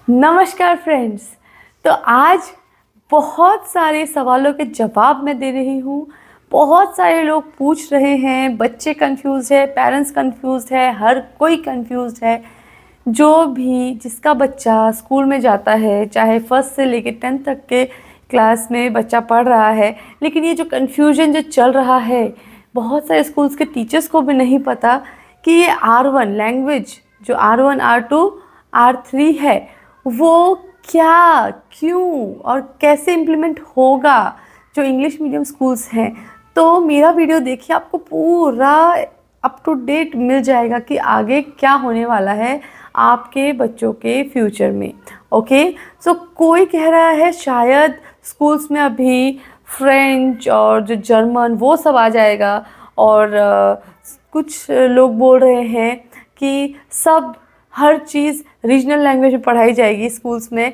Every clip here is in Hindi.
नमस्कार फ्रेंड्स। तो आज बहुत सारे सवालों के जवाब मैं दे रही हूँ। बहुत सारे लोग पूछ रहे हैं, बच्चे कंफ्यूज है, पेरेंट्स कंफ्यूज है, हर कोई कंफ्यूज है। जो भी जिसका बच्चा स्कूल में जाता है, चाहे फर्स्ट से लेकर 10th तक के क्लास में बच्चा पढ़ रहा है, लेकिन ये जो कन्फ्यूजन जो चल रहा है, बहुत सारे स्कूल्स के टीचर्स को भी नहीं पता कि ये R1 लैंग्वेज, जो R1 R2 R3 है, वो क्या, क्यों और कैसे इम्प्लीमेंट होगा जो इंग्लिश मीडियम स्कूल्स हैं। तो मेरा वीडियो देखिए, आपको पूरा अप टू डेट मिल जाएगा कि आगे क्या होने वाला है आपके बच्चों के फ्यूचर में। ओके, सो कोई कह रहा है शायद स्कूल्स में अभी फ्रेंच और जो जर्मन वो सब आ जाएगा, और कुछ लोग बोल रहे हैं कि सब हर चीज़ रीजनल लैंग्वेज में पढ़ाई जाएगी स्कूल्स में।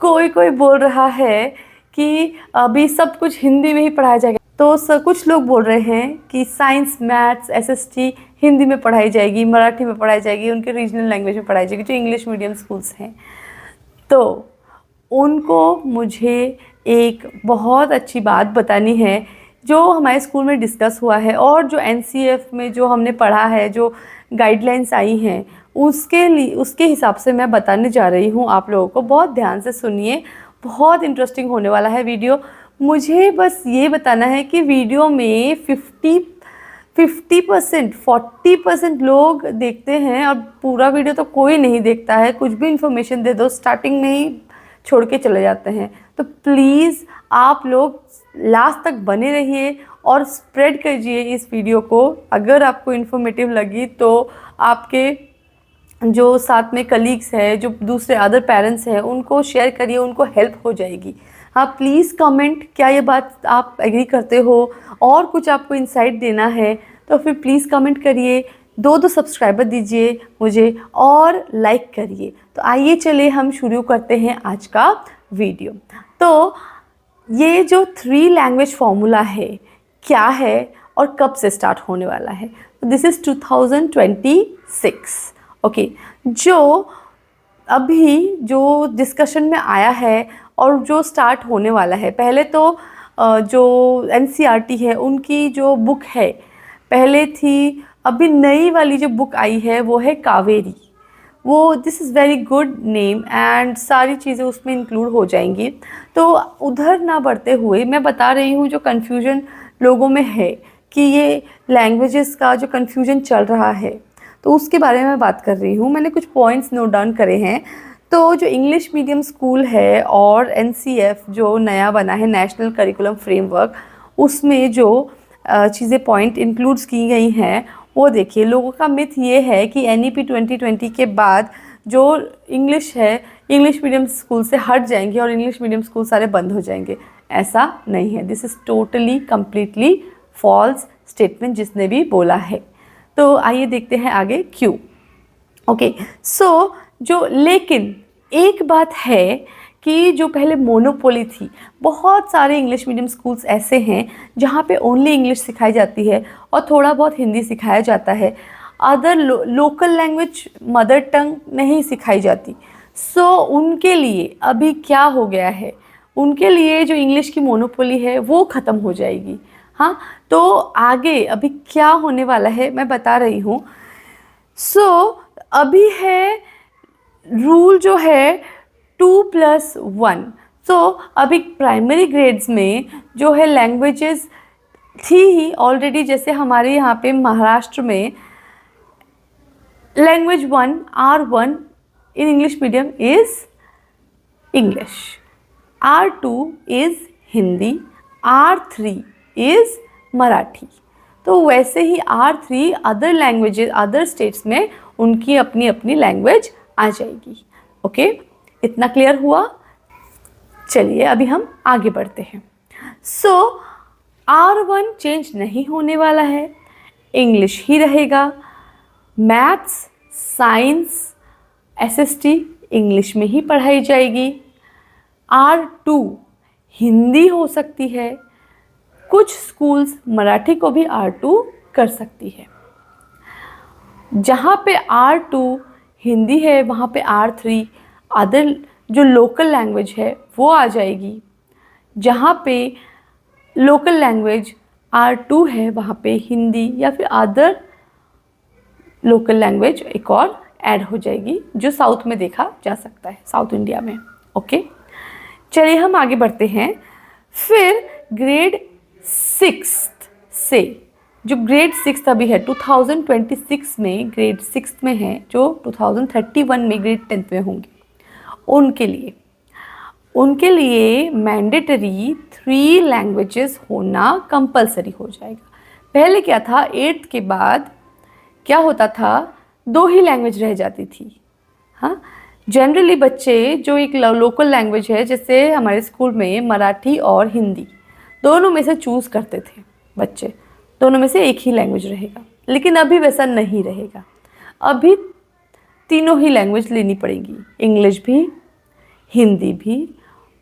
कोई कोई बोल रहा है कि अभी सब कुछ हिंदी में ही पढ़ाया जाएगा। तो कुछ लोग बोल रहे हैं कि साइंस, मैथ्स, एसएसटी हिंदी में पढ़ाई जाएगी, मराठी में पढ़ाई जाएगी, उनके रीजनल लैंग्वेज में पढ़ाई जाएगी जो इंग्लिश मीडियम स्कूल्स हैं। तो उनको मुझे एक बहुत अच्छी बात बतानी है जो हमारे स्कूल में डिस्कस हुआ है, और जो एनसीएफ में जो हमने पढ़ा है, जो गाइडलाइंस आई हैं, उसके हिसाब से मैं बताने जा रही हूँ आप लोगों को। बहुत ध्यान से सुनिए, बहुत इंटरेस्टिंग होने वाला है वीडियो। मुझे बस ये बताना है कि वीडियो में 50% 40% लोग देखते हैं, और पूरा वीडियो तो कोई नहीं देखता है। कुछ भी इन्फॉर्मेशन दे दो स्टार्टिंग में ही छोड़ के चले जाते हैं। तो प्लीज़ आप लोग लास्ट तक बने रहिए और स्प्रेड कीजिए इस वीडियो को। अगर आपको इन्फॉर्मेटिव लगी तो आपके जो साथ में कलीग्स हैं, जो दूसरे अदर पेरेंट्स हैं, उनको शेयर करिए, उनको हेल्प हो जाएगी। हाँ, प्लीज़ कमेंट, क्या ये बात आप एग्री करते हो, और कुछ आपको इंसाइट देना है तो फिर प्लीज़ कमेंट करिए। दो सब्सक्राइबर दीजिए मुझे और लाइक करिए। तो आइए चले हम शुरू करते हैं आज का वीडियो। तो ये जो 3 लैंग्वेज फॉर्मूला है क्या है और कब से स्टार्ट होने वाला है? This is 2026। ओके, जो अभी जो डिस्कशन में आया है और जो स्टार्ट होने वाला है, पहले तो जो एनसीईआरटी है उनकी जो बुक है पहले थी, अभी नई वाली जो बुक आई है वो है कावेरी। वो this is very good name and सारी चीज़ें उसमें इंक्लूड हो जाएंगी। तो उधर ना बढ़ते हुए मैं बता रही हूँ जो कन्फ्यूजन लोगों में है कि ये लैंग्वेजेस का जो कन्फ्यूजन चल रहा है, तो उसके बारे में बात कर रही हूँ। मैंने कुछ पॉइंट्स नोट डाउन करे हैं। तो जो इंग्लिश मीडियम स्कूल है और एनसीएफ जो नया बना है, नेशनल करिकुलम फ्रेमवर्क, उसमें जो चीज़ें पॉइंट इंक्लूड्स की गई हैं वो देखिए। लोगों का मिथ ये है कि एनईपी 2020 के बाद जो इंग्लिश है इंग्लिश मीडियम स्कूल से हट जाएंगे और इंग्लिश मीडियम स्कूल सारे बंद हो जाएंगे। ऐसा नहीं है। This is totally completely false statement जिसने भी बोला है। तो आइए देखते हैं आगे क्यों। ओके, सो जो लेकिन एक बात है कि जो पहले मोनोपोली थी, बहुत सारे इंग्लिश मीडियम स्कूल्स ऐसे हैं जहाँ पे ओनली इंग्लिश सिखाई जाती है और थोड़ा बहुत हिंदी सिखाया जाता है। Other local language mother tongue नहीं सिखाई जाती। सो उनके लिए अभी क्या हो गया है, उनके लिए जो इंग्लिश की मोनोपोली है वो ख़त्म हो जाएगी। हाँ, तो आगे अभी क्या होने वाला है मैं बता रही हूँ। सो अभी है रूल जो है 2+1। सो अभी प्राइमरी ग्रेड्स में जो है लैंग्वेजेस थी ही ऑलरेडी, जैसे हमारे यहाँ पे महाराष्ट्र में language 1 R1 in English medium is English, R2 is Hindi, R3 is Marathi. तो वैसे ही R3 other languages other states में उनकी अपनी अपनी लैंग्वेज आ जाएगी। ओके, इतना क्लियर हुआ? चलिए अभी हम आगे बढ़ते हैं। सो R1 चेंज नहीं होने वाला है, इंग्लिश ही रहेगा। मैथ्स, साइंस, एसएसटी इंग्लिश में ही पढ़ाई जाएगी। R2 हिंदी हो सकती है, कुछ स्कूल्स मराठी को भी R2 कर सकती है। जहाँ पे R2 हिंदी है वहाँ पे R3 अदर जो लोकल लैंग्वेज है वो आ जाएगी। जहाँ पे लोकल लैंग्वेज R2 है वहाँ पे हिंदी या फिर अदर लोकल लैंग्वेज एक और ऐड हो जाएगी, जो साउथ में देखा जा सकता है, साउथ इंडिया में। ओके, चलिए हम आगे बढ़ते हैं। फिर ग्रेड 6 से, जो ग्रेड 6 अभी है 2026 में ग्रेड 6 में है, जो 2031 में ग्रेड 10 में होंगे, उनके लिए मैंडेटरी 3 लैंग्वेजेस होना कंपलसरी हो जाएगा। पहले क्या था, 8th के बाद क्या होता था, 2 ही लैंग्वेज रह जाती थी। हाँ, जनरली बच्चे जो एक लोकल लैंग्वेज है, जैसे हमारे स्कूल में मराठी और हिंदी, दोनों में से चूज़ करते थे बच्चे, दोनों में से एक ही लैंग्वेज रहेगा। लेकिन अभी वैसा नहीं रहेगा, अभी तीनों ही लैंग्वेज लेनी पड़ेगी, इंग्लिश भी, हिंदी भी,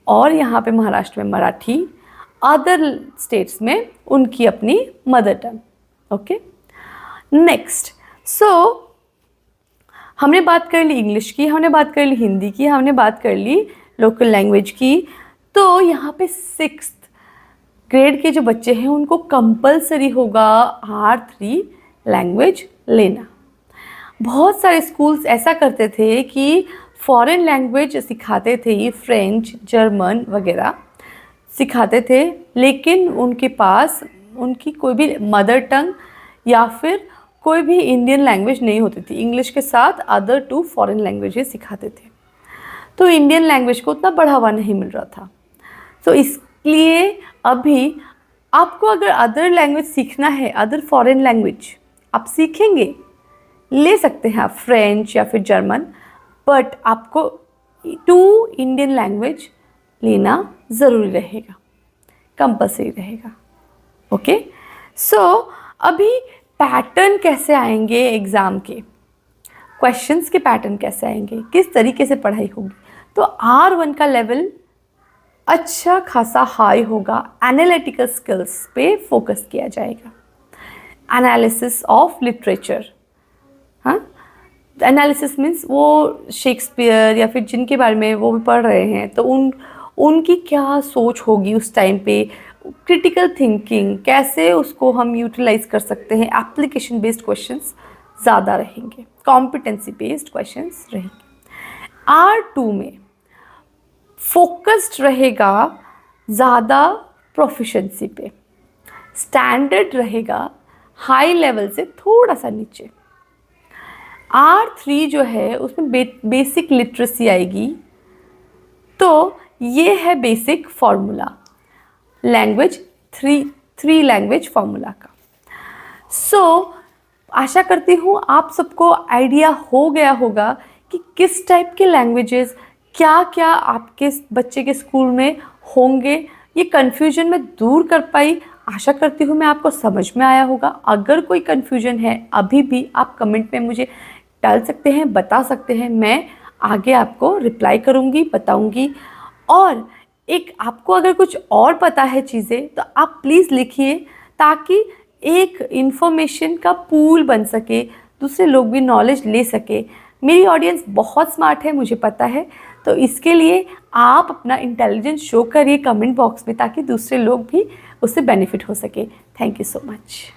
और यहाँ पे महाराष्ट्र में मराठी, अदर स्टेट्स में उनकी अपनी मदर टंग। ओके, नेक्स्ट, सो हमने बात कर ली इंग्लिश की, हमने बात कर ली हिंदी की, हमने बात कर ली लोकल लैंग्वेज की। तो यहाँ पे 6th ग्रेड के जो बच्चे हैं उनको कंपलसरी होगा R3 लैंग्वेज लेना। बहुत सारे स्कूल्स ऐसा करते थे कि फॉरेन लैंग्वेज सिखाते थे, फ्रेंच, जर्मन वगैरह सिखाते थे, लेकिन उनके पास उनकी कोई भी मदर टंग या फिर कोई भी इंडियन लैंग्वेज नहीं होती थी। इंग्लिश के साथ अदर 2 फॉरेन लैंग्वेजेस सिखाते थे, तो इंडियन लैंग्वेज को उतना बढ़ावा नहीं मिल रहा था। तो इसलिए अभी आपको अगर अदर लैंग्वेज सीखना है, अदर फॉरेन लैंग्वेज आप सीखेंगे, ले सकते हैं आप फ्रेंच या फिर जर्मन, बट आपको 2 इंडियन लैंग्वेज लेना ज़रूरी रहेगा, कंपलसरी रहेगा। ओके, सो अभी पैटर्न कैसे आएंगे एग्ज़ाम के, क्वेश्चंस के पैटर्न कैसे आएंगे, किस तरीके से पढ़ाई होगी। तो R1 का लेवल अच्छा खासा हाई होगा, एनालिटिकल स्किल्स पे फोकस किया जाएगा, एनालिसिस ऑफ लिटरेचर। हाँ, एनालिसिस मीन्स वो शेक्सपियर या फिर जिनके बारे में वो भी पढ़ रहे हैं, तो उनकी क्या सोच होगी उस टाइम पे, क्रिटिकल थिंकिंग कैसे उसको हम यूटिलाइज कर सकते हैं, एप्लीकेशन बेस्ड क्वेश्चंस ज़्यादा रहेंगे, कॉम्पिटेंसी बेस्ड क्वेश्चंस रहेंगे। R2 में फोकस्ड रहेगा ज़्यादा प्रोफिशेंसी पे, स्टैंडर्ड रहेगा हाई लेवल से थोड़ा सा नीचे। R3 जो है उसमें बेसिक लिटरेसी आएगी, तो ये है basic formula language 3 language formula का। सो आशा करती हूँ आप सबको आइडिया हो गया होगा कि किस टाइप के लैंग्वेजेस क्या क्या आपके बच्चे के स्कूल में होंगे। ये कन्फ्यूजन मैं दूर कर पाई, आशा करती हूँ मैं आपको समझ में आया होगा। अगर कोई कन्फ्यूजन है अभी भी आप कमेंट में मुझे डाल सकते हैं, बता सकते हैं, मैं आगे आपको रिप्लाई करूँगी, बताऊँगी। और एक आपको अगर कुछ और पता है चीज़ें तो आप प्लीज़ लिखिए, ताकि एक इन्फॉर्मेशन का पूल बन सके, दूसरे लोग भी नॉलेज ले सके। मेरी ऑडियंस बहुत स्मार्ट है, मुझे पता है, तो इसके लिए आप अपना इंटेलिजेंस शो करिए कमेंट बॉक्स में, ताकि दूसरे लोग भी उससे बेनिफिट हो सके। Thank you so much.